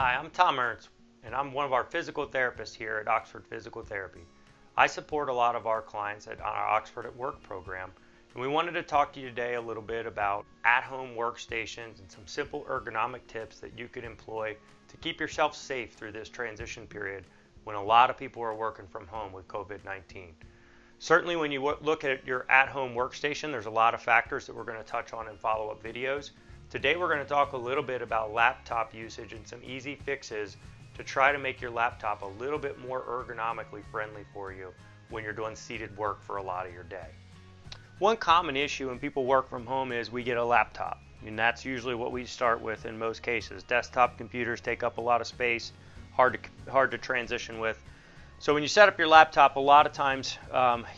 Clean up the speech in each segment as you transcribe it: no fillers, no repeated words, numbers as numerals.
Hi, I'm Tom Ernst, and I'm one of our physical therapists here at Oxford Physical Therapy. I support a lot of our clients at our Oxford at Work program, and we wanted to talk to you today a little bit about at-home workstations and some simple ergonomic tips that you could employ to keep yourself safe through this transition period when a lot of people are working from home with COVID-19. Certainly when you look at your at-home workstation, there's a lot of factors that we're going to touch on in follow-up videos. Today we're going to talk a little bit about laptop usage and some easy fixes to try to make your laptop a little bit more ergonomically friendly for you when you're doing seated work for a lot of your day. One common issue when people work from home is we get a laptop, and that's usually what we start with in most cases. Desktop computers take up a lot of space, hard to transition with. So when you set up your laptop, a lot of times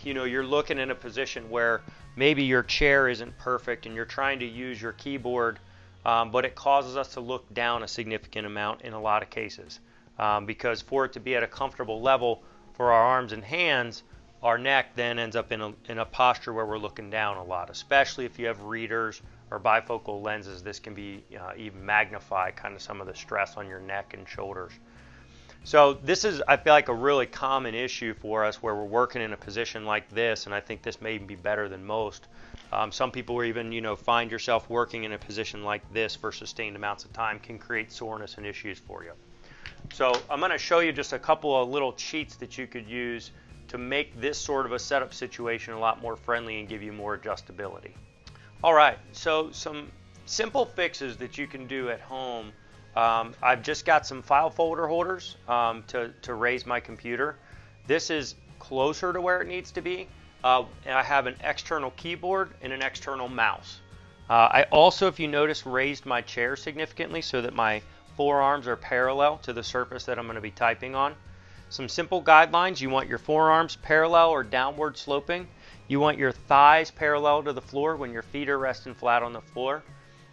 you're looking in a position where maybe your chair isn't perfect and you're trying to use your keyboard, but it causes us to look down a significant amount in a lot of cases. Because for it to be at a comfortable level for our arms and hands, our neck then ends up in a posture where we're looking down a lot, especially if you have readers or bifocal lenses. This can be even magnify kind of some of the stress on your neck and shoulders. So this is, I feel like, a really common issue for us where we're working in a position like this, and I think this may be better than most. Some people will even, find yourself working in a position like this for sustained amounts of time can create soreness and issues for you. So I'm going to show you just a couple of little cheats that you could use to make this sort of a setup situation a lot more friendly and give you more adjustability. All right, so some simple fixes that you can do at home. I've just got some file folder holders to raise my computer. This is closer to where it needs to be. And I have an external keyboard and an external mouse. I also, if you notice, raised my chair significantly so that my forearms are parallel to the surface that I'm going to be typing on. Some simple guidelines: you want your forearms parallel or downward sloping. You want your thighs parallel to the floor when your feet are resting flat on the floor.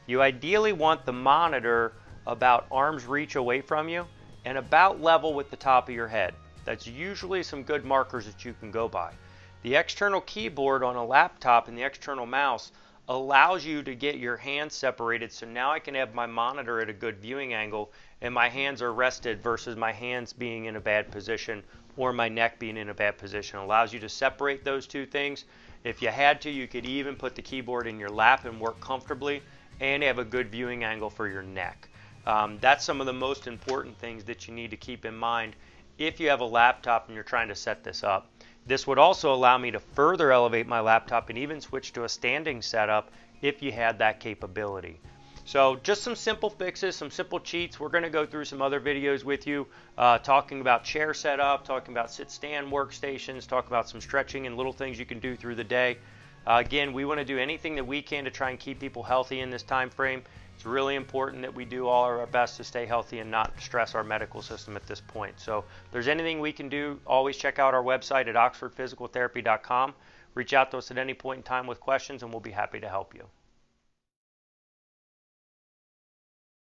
You ideally want the monitor about arm's reach away from you and about level with the top of your head. That's usually some good markers that you can go by. The external keyboard on a laptop and the external mouse allows you to get your hands separated, so now I can have my monitor at a good viewing angle and my hands are rested versus my hands being in a bad position or my neck being in a bad position. It allows you to separate those two things. If you had to, you could even put the keyboard in your lap and work comfortably and have a good viewing angle for your neck. That's some of the most important things that you need to keep in mind if you have a laptop and you're trying to set this up. This would also allow me to further elevate my laptop and even switch to a standing setup if you had that capability. So just some simple fixes, some simple cheats. We're going to go through some other videos with you talking about chair setup, talking about sit-stand workstations, talk about some stretching and little things you can do through the day. Again, we want to do anything that we can to try and keep people healthy in this time frame. It's really important that we do all our best to stay healthy and not stress our medical system at this point. So if there's anything we can do, always check out our website at oxfordphysicaltherapy.com. Reach out to us at any point in time with questions and we'll be happy to help you.